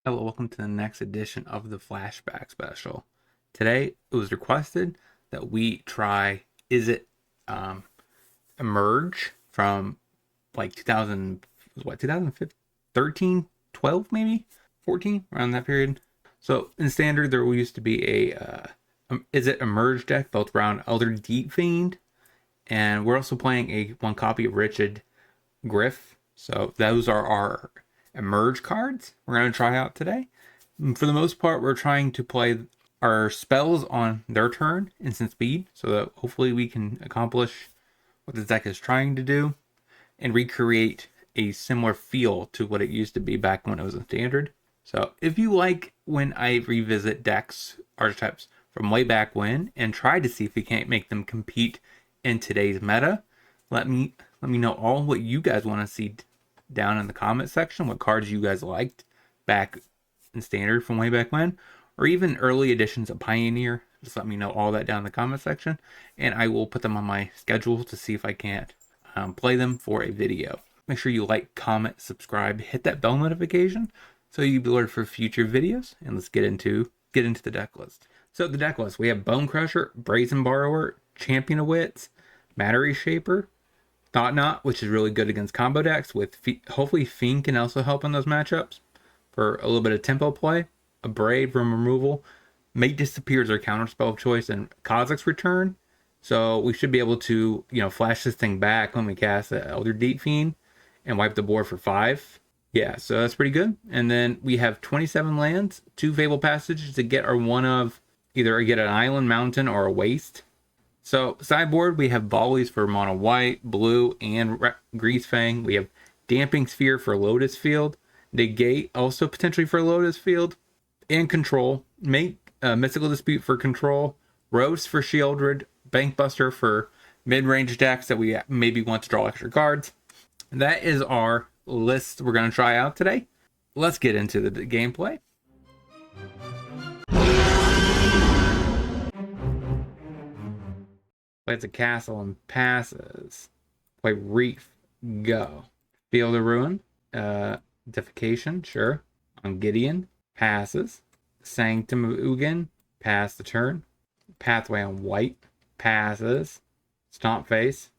Hello, welcome to the next edition of the Flashback special. Today, it was requested that we try Izzet um, Emerge from like 2000, what, 2013, 12 maybe? 14, around that period. So in standard, there used to be a Izzet Emerge deck built around Elder Deep Fiend, and we're also playing a one copy of Richard Griff. So those are our Emerge cards we're going to try out today. For the most part, we're trying to play our spells on their turn, instant speed, so that hopefully we can accomplish what the deck is trying to do and recreate a similar feel to what it used to be back when it was in standard. So if you like when I revisit decks, archetypes from way back when, and try to see if we can't make them compete in today's meta, let me know all what you guys want to see down in the comment section, what cards you guys liked back in standard from way back when, or even early editions of Pioneer. Just let me know all that down in the comment section, and I will put them on my schedule to see if I can't play them for a video. Make sure you like, comment, subscribe, hit that bell notification so you'll be alerted for future videos. And let's get into the deck list. So the deck list, we have Bone Crusher, Brazen Borrower, Champion of Wits, Mattery Shaper, Thought Knot, which is really good against combo decks. With hopefully Fiend can also help in those matchups for a little bit of tempo play. A Braid from removal. Make Disappear is our counter spell of choice, and Kozilek's Return. So we should be able to, flash this thing back when we cast the Elder Deep Fiend and wipe the board for 5. Yeah, so that's pretty good. And then we have 27 lands, 2 Fable Passages to get our one of either get an island, mountain, or a waste. So sideboard, we have Volleys for mono white, blue, and Grease Fang. We have Damping Sphere for Lotus Field, Negate also potentially for Lotus Field, and Control. Make Mystical Dispute for Control, Rose for Shieldred, Bankbuster for mid-range decks that we maybe want to draw extra cards. And that is our list we're going to try out today. Let's get into the gameplay. Plays a castle and passes. Play Reef. Go. Field of Ruin. Defecation. Sure. On Gideon. Passes. Sanctum of Ugin. Pass the turn. Pathway on White. Passes. Stomp Face.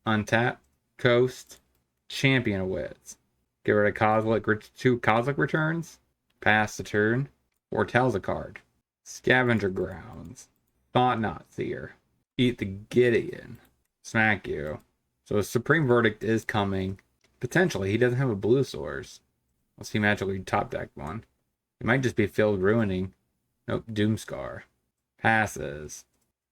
Untap. Coast. Champion of Wits. Get rid of Kozilek. 2 Kozilek returns. Pass the turn. Foretells a card. Scavenger Grounds. Thought Knot Seer. Eat the Gideon. Smack you. So a Supreme Verdict is coming. Potentially. He doesn't have a blue source. Let's see magically top deck one. It might just be Field Ruining. Nope. Doomscar. Passes.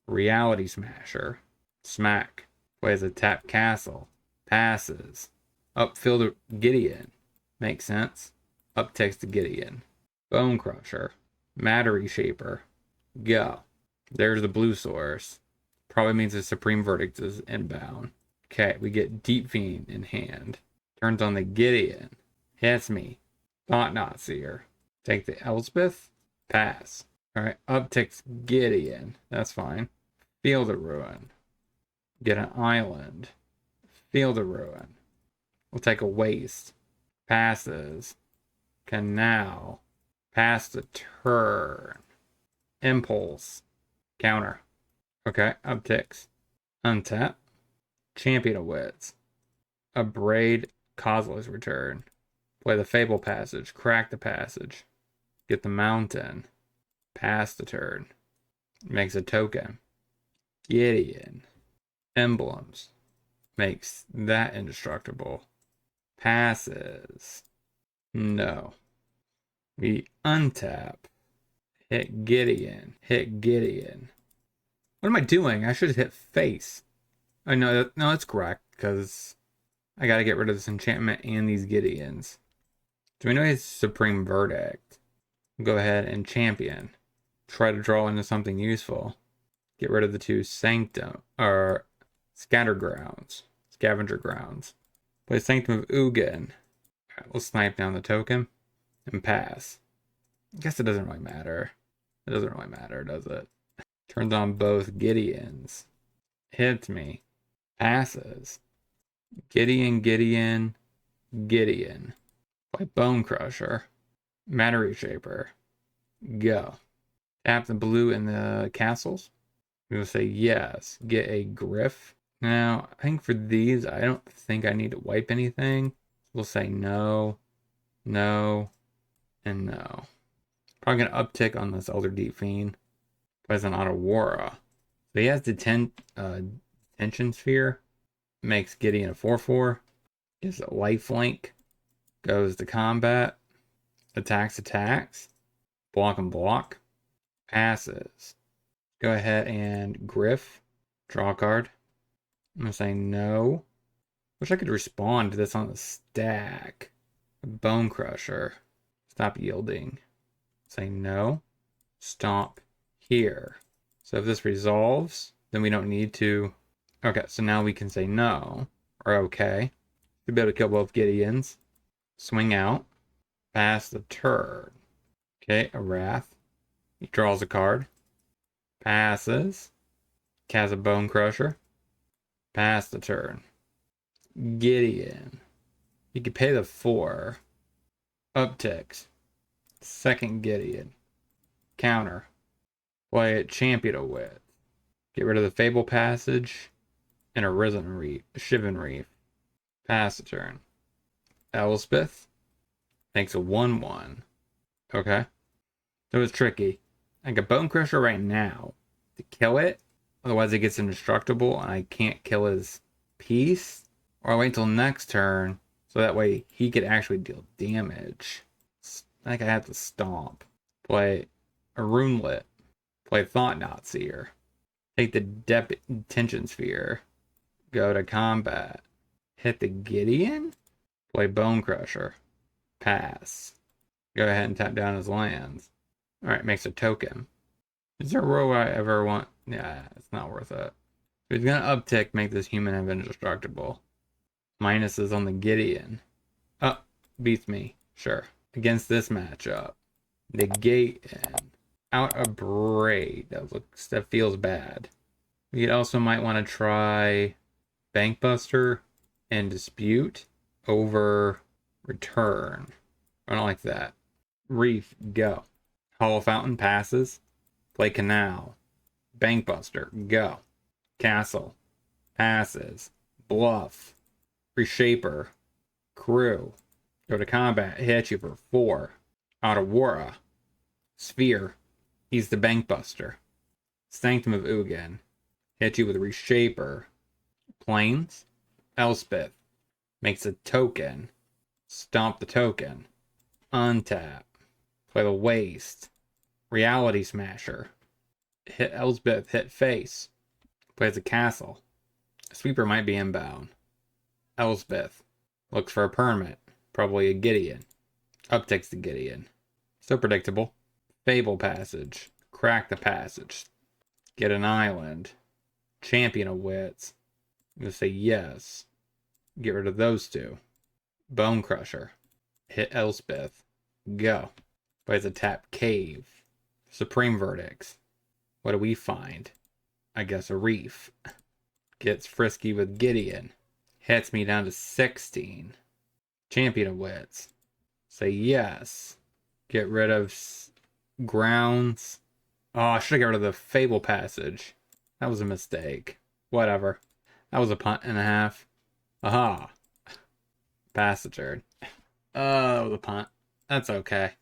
Reality Smasher. Smack. Plays a tap castle. Passes. Upfield Gideon. Makes sense. Uptakes the Gideon. Bone Crusher. Mattery Shaper. Go. There's the blue source. Probably means the Supreme Verdict is inbound. Okay, we get Deep Fiend in hand. Turns on the Gideon. Hits me. Thought Knot Seer. Take the Elspeth. Pass. Alright, upticks Gideon. That's fine. Field of Ruin. Get an island. Field of Ruin. We'll take a waste. Passes. Canal. Pass the turn. Impulse. Counter. Okay, upticks. Untap. Champion of Wits. A Braid. Kozilek's Return. Play the Fable Passage. Crack the passage. Get the mountain. Pass the turn. Makes a token. Gideon. Emblems. Makes that indestructible. Passes. No. We untap. Hit Gideon. Hit Gideon. What am I doing? I should have hit face. I know. No, that's correct, because I got to get rid of this enchantment and these Gideons. Do we know his Supreme Verdict? Go ahead and champion. Try to draw into something useful. Get rid of the 2 Sanctum, or Scatter Grounds. Scavenger Grounds. Play Sanctum of Ugin. Alright, we'll snipe down the token and pass. I guess it doesn't really matter. It doesn't really matter, does it? Turns on both Gideons. Hits me. Passes. Gideon, Gideon, Gideon. Play Bone Crusher. Matter Reshaper. Go. Tap the blue in the castles. We'll say yes. Get a Griff. Now, I think for these, I don't think I need to wipe anything. We'll say no, no, and no. Probably going to uptick on this Elder Deep Fiend. Plays an Otawara. So he has Detention Sphere. Makes Gideon a 4/4. Gives a lifelink. Goes to combat. Attacks. Block and block. Passes. Go ahead and Griff. Draw a card. I'm going to say no. Wish I could respond to this on the stack. Bone Crusher. Stop yielding. Say no. Stomp here. So if this resolves, then we don't need to. Okay, so now we can say no. Or okay. We'll be able to kill both Gideons. Swing out. Pass the turn. Okay, a Wrath. He draws a card. Passes. Casts a Bone Crusher. Pass the turn. Gideon. You could pay the 4. Upticks. Second Gideon. Counter. Play it Champion of Wit. Get rid of the Fable Passage. And a Shivan Reef. Pass the turn. Elspeth. Makes a 1/1. Okay. So it's tricky. I got Bone Crusher right now to kill it. Otherwise it gets indestructible and I can't kill his piece. Or I wait until next turn so that way he could actually deal damage. I think I have to stomp. Play a Runelet. Play Thought Knot Seer. Take the Detention Sphere. Go to combat. Hit the Gideon. Play Bone Crusher. Pass. Go ahead and tap down his lands. Alright, makes a token. Is there a row I ever want? Yeah, it's not worth it. He's gonna uptick, make this human have indestructible. Minuses on the Gideon. Oh, beats me. Sure. Against this matchup. Negate and out a Braid. That feels bad. We also might want to try Bankbuster and Dispute over Return. I don't like that. Reef, go. Hollow Fountain passes. Play Canal. Bankbuster, go. Castle, passes. Bluff. Reshaper. Crew. Go to combat. Hit you for 4. Otawara. Sphere. He's the Bankbuster. Sanctum of Ugin. Hit you with Reshaper. Plains. Elspeth. Makes a token. Stomp the token. Untap. Play the Waste. Reality Smasher. Hit Elspeth. Hit face. Plays a castle. Sweeper might be inbound. Elspeth. Looks for a permit. Probably a Gideon. Upticks the Gideon. So predictable. Fable Passage. Crack the Passage. Get an island. Champion of Wits. I'm going to say yes. Get rid of those 2. Bone Crusher. Hit Elspeth. Go. Plays a tap Cave. Supreme Verdicts. What do we find? I guess a Reef. Gets frisky with Gideon. Hits me down to 16. Champion of Wits. Say yes. Get rid of Grounds. Oh, I should have got rid of the Fable Passage. That was a mistake. Whatever. That was a punt and a half. Aha. Pass the turn. That was a punt. That's okay.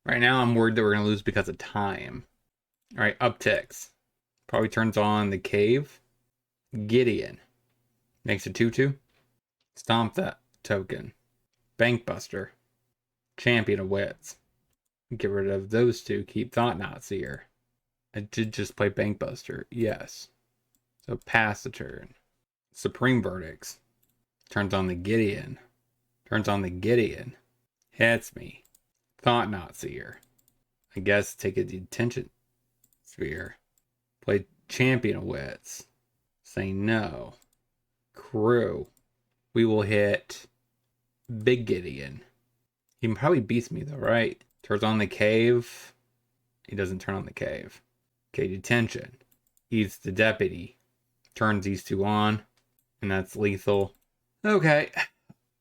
Right now I'm worried that we're going to lose because of time. Alright, upticks. Probably turns on the Cave. Gideon. Makes a 2/2. Stomp that token. Bankbuster. Champion of Wits. Get rid of those 2. Keep Thought Knot Seer. I did just play Bankbuster. Yes. So pass the turn. Supreme Verdicts. Turns on the Gideon. Hits me. Thought Knot Seer. I guess take a Detention Sphere. Play Champion of Wits. Say no. Crew. We will hit Big Gideon. He probably beats me though, right? Turns on the Cave. He doesn't turn on the Cave. Okay, Detention. He's the Deputy. Turns these 2 on. And that's lethal. Okay.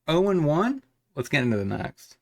0-1. Let's get into the next.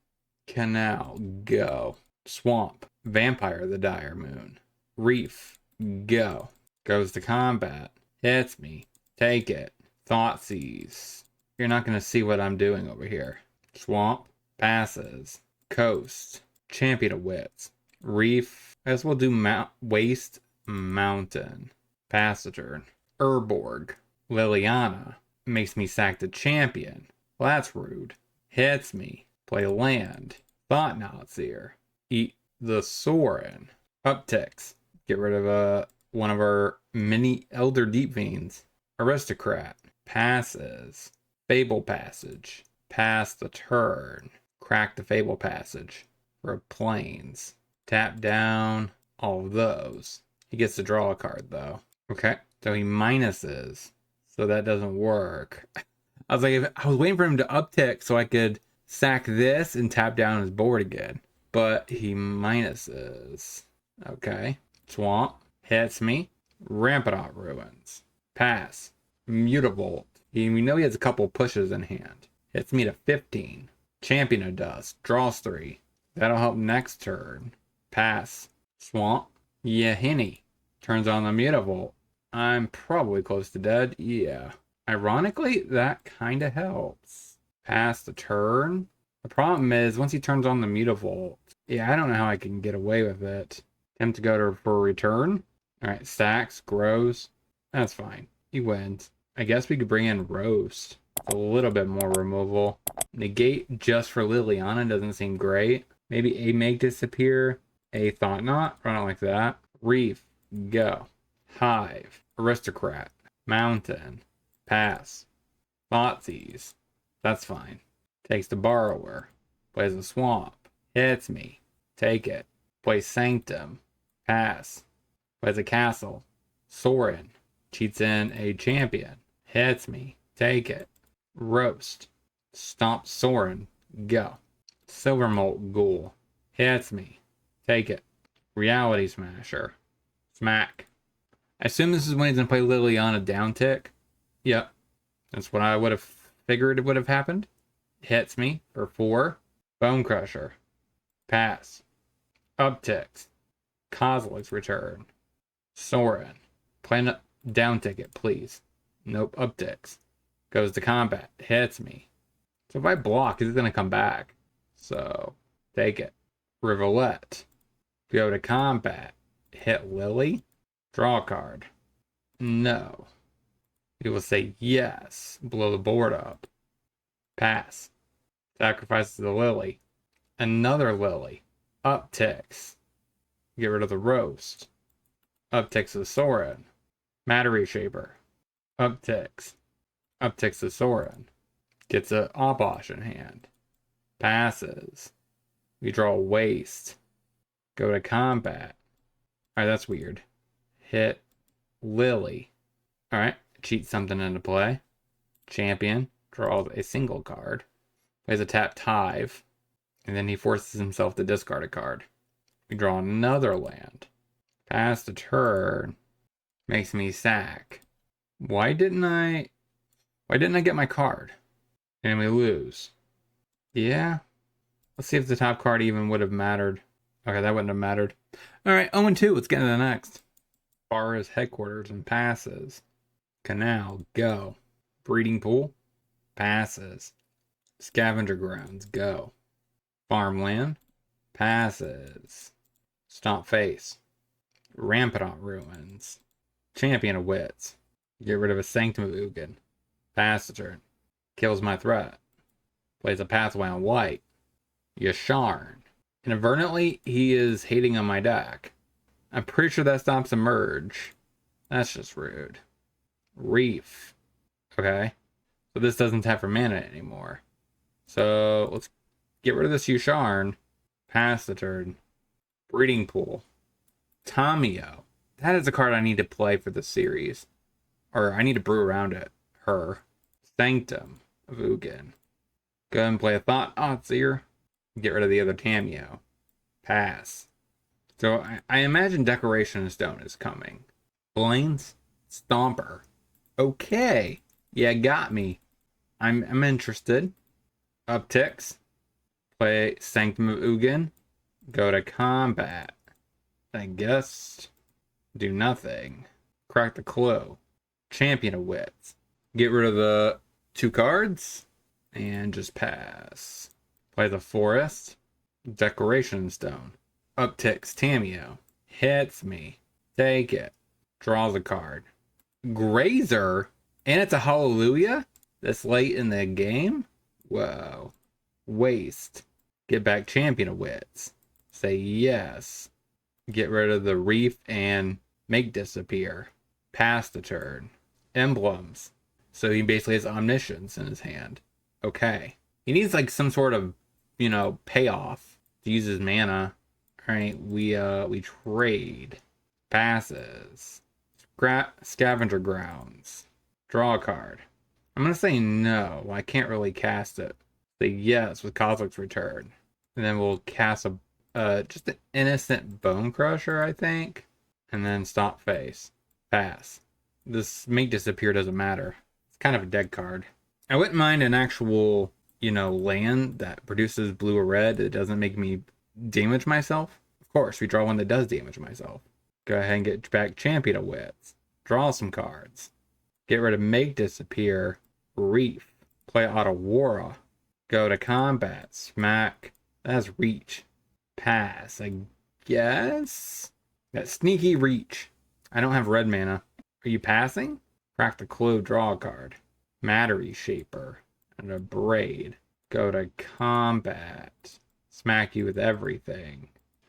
Canal, go. Swamp, Vampire the Dire Moon. Reef, go. Goes to combat. Hits me. Take it. Thoughtseize. You're not going to see what I'm doing over here. Swamp, passes. Coast, Champion of Wits. Reef, I guess we'll do Waste Mountain. Pass the turn. Urborg, Liliana, makes me sack the champion. Well, that's rude. Hits me. Play land. Thought-Knotseer. Eat the Sorin. Upticks. Get rid of one of our mini Elder Deep Fiends. Aristocrat. Passes. Fable Passage. Pass the turn. Crack the Fable Passage. For a Plains. Tap down all of those. He gets to draw a card though. Okay, so he minuses. So that doesn't work. I was like, I was waiting for him to uptick so I could sack this and tap down his board again. But he minuses. Okay. Swamp. Hits me. Rampant Ruins. Pass. Mutavolt. We know he has a couple pushes in hand. Hits me to 15. Champion of Dust. Draws 3. That'll help next turn. Pass. Swamp. Yahenni. Turns on the Mutavolt. I'm probably close to dead. Yeah. Ironically, that kind of helps. Pass the turn. The problem is, once he turns on the Mutavolt, yeah, I don't know how I can get away with it. Attempt to go for a return. Alright, stacks, grows. That's fine. He wins. I guess we could bring in Roast. A little bit more removal. Negate just for Liliana doesn't seem great. Maybe a Make Disappear. A Thought Knot. Run it like that. Reef. Go. Hive. Aristocrat. Mountain. Pass. Thoughtseize. That's fine. Takes the Borrower. Plays a Swamp. Hits me. Take it. Plays Sanctum. Pass. Plays a Castle. Sorin. Cheats in a champion. Hits me. Take it. Roast. Stomp Sorin. Go. Silvermolt Ghoul. Hits me. Take it. Reality Smasher. Smack. I assume this is when he's going to play Liliana downtick. Yep. That's what I would have figured would have happened. Hits me for 4. Bone Crusher. Pass. Upticks. Kozilek's Return. Sorin. Play down ticket, please. Nope, upticks. Goes to combat. Hits me. So if I block, he's going to come back. So, take it. Rivulet. Go to combat. Hit Lily. Draw a card. No. He will say yes. Blow the board up. Pass. Sacrifices the Lily. Another Lily. Upticks. Get rid of the Roast. Upticks the Sorin. Matter Reshaper. Upticks. Upticks the Sorin. Gets a Obosh in hand. Passes. We draw a Waste. Go to combat. Alright, that's weird. Hit Lily. Alright, cheat something into play. Champion. Draws a single card. Plays a tapped Hive. And then he forces himself to discard a card. We draw another land. Pass the turn. Makes me sack. Why didn't I get my card? And we lose. Yeah. Let's see if the top card even would have mattered. Okay, that wouldn't have mattered. Alright, 0-2. Let's get into the next. Forest Headquarters and passes. Canal, go. Breeding Pool, passes. Scavenger Grounds, go. Farmland, passes. Stomp Face. Rampant Ruins. Champion of Wits. Get rid of a Sanctum of Ugin. Pass the turn. Kills my threat. Plays a Pathway on white. Yasharn. Inadvertently, he is hating on my deck. I'm pretty sure that stops a merge. That's just rude. Reef. Okay. So this doesn't tap for mana anymore. So let's get rid of this Yasharn. Pass the turn. Breeding Pool. Tamio. That is a card I need to play for the series. Or I need to brew around it. Her. Sanctum of Ugin. Go ahead and play a Thought-Knotseer. Get rid of the other Tamio. Pass. So I imagine Decoration of Stone is coming. Blaine's Stomper. Okay. Yeah, got me. I'm interested. Upticks. Play Sanctum of Ugin. Go to combat. I guess do nothing. Crack the Clue. Champion of Wits. Get rid of the 2 cards and just pass. Play the Forest. Decoration Stone. Upticks Tameo. Hits me. Take it. Draws a card. Grazer? And it's a Hallelujah? This late in the game? Whoa. Waste. Get back Champion of Wits. Say yes. Get rid of the Reef and make disappear. Pass the turn. Emblems. So he basically has Omniscience in his hand. Okay. He needs like some sort of, payoff to use his mana. Alright, we trade. Passes. Scavenger Grounds. Draw a card. I'm gonna say no. I can't really cast it. Say yes with Cosmic's Return. And then we'll cast just an innocent Bone Crusher, I think. And then stop face. Pass. This Make Disappear doesn't matter. It's kind of a dead card. I wouldn't mind an actual, land that produces blue or red that doesn't make me damage myself. Of course, we draw one that does damage myself. Go ahead and get back Champion of Wits. Draw some cards. Get rid of Make Disappear. Reef. Play Otawara. Go to combat. Smack. That's Reach. Pass, I guess. That sneaky Reach. I don't have red mana. Are you passing? Crack the Clue, draw a card. Mattery Shaper. And a Braid. Go to combat. Smack you with everything.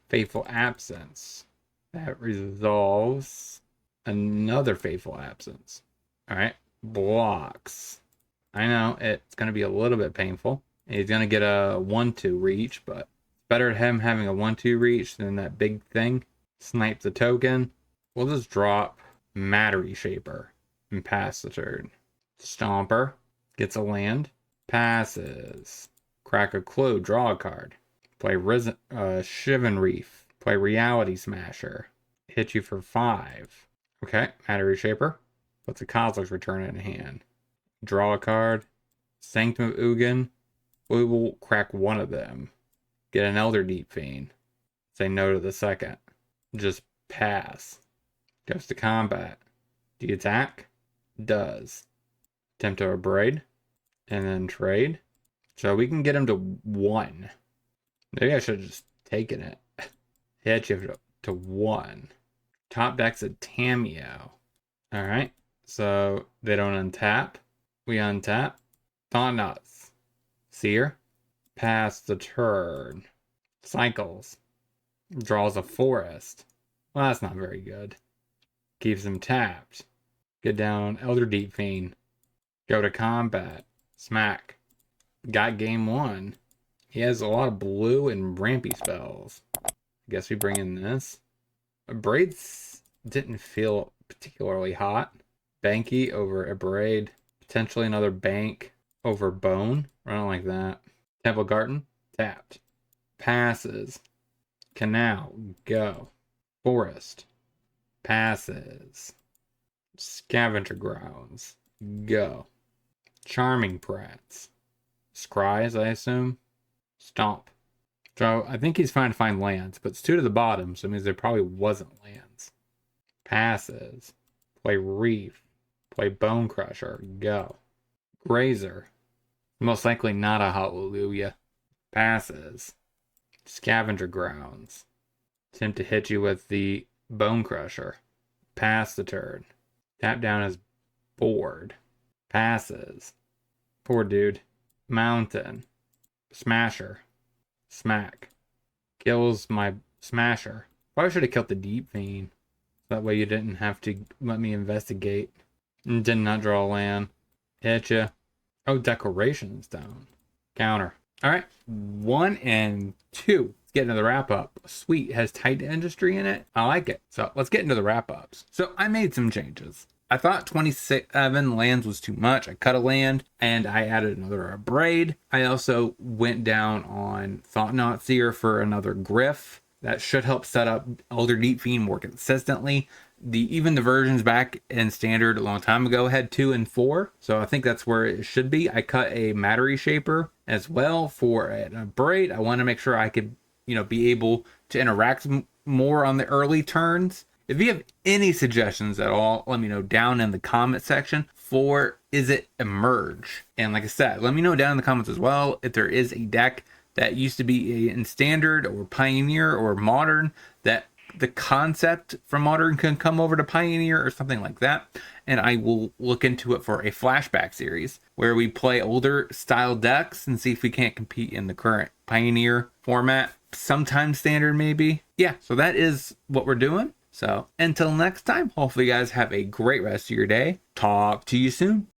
Faithful Absence. That resolves another Faithful Absence. Alright. Blocks. I know, it's going to be a little bit painful. He's going to get a 1-2 reach, but better him having a 1-2 reach than that big thing. Snipe the token. We'll just drop Mattery Shaper and pass the turn. Stomper gets a land. Passes. Crack a Clue, draw a card. Play Shivan Reef. Play Reality Smasher. Hit you for 5. Okay, Mattery Shaper. Puts a Cosmic's Return in hand. Draw a card. Sanctum of Ugin. We will crack one of them. Get an Elder Deep Fiend. Say no to the second. Just pass. Goes to combat. Do you attack? Does. Attempt to Braid. And then trade. So we can get him to 1. Maybe I should have just taken it. Hit you to 1. Top deck's a Tameo. Alright. So they don't untap. We untap. Thought-Knots. Seer. Pass the turn. Cycles. Draws a Forest. Well, that's not very good. Keeps him tapped. Get down Elder Deep Fiend. Go to combat. Smack. Got game 1. He has a lot of blue and rampy spells. I guess we bring in this. Braids didn't feel particularly hot. Banky over a Braid. Potentially another Bank over Bone. I don't like that. Temple Garden. Tapped. Passes. Canal. Go. Forest. Passes. Scavenger Grounds. Go. Charming Prats. Scries, I assume. Stomp. So I think he's trying to find lands, but it's 2 to the bottom, so it means there probably wasn't lands. Passes. Play Reef. Play Bone Crusher. Go. Grazer. Most likely not a Hallelujah. Passes. Scavenger Grounds. Attempt to hit you with the Bone Crusher. Pass the turn. Tap down his board. Passes. Poor dude. Mountain. Smasher. Smack. Kills my Smasher. Probably should have killed the Deep Fiend. That way you didn't have to let me investigate. And did not draw a land. Hit ya. Oh, Decoration Stone. Counter. Alright. 1 and 2. Let's get into the wrap up. Sweet. Has Titan Industry in it. I like it. So let's get into the wrap ups. So I made some changes. I thought 27 lands was too much. I cut a land and I added another Braid. I also went down on Thought-Knot Seer for another Gryph. That should help set up Elder Deep Fiend more consistently. Even the versions back in Standard a long time ago had 2 and 4. So I think that's where it should be. I cut a Mattery Shaper as well for a braid. I want to make sure I could, be able to interact more on the early turns. If you have any suggestions at all, let me know down in the comment section for Izzet Emerge. And like I said, let me know down in the comments as well if there is a deck that used to be in Standard or Pioneer or Modern that the concept from Modern can come over to Pioneer or something like that. And I will look into it for a Flashback series where we play older style decks and see if we can't compete in the current Pioneer format. Sometimes Standard maybe. Yeah, so that is what we're doing. So until next time, hopefully you guys have a great rest of your day. Talk to you soon.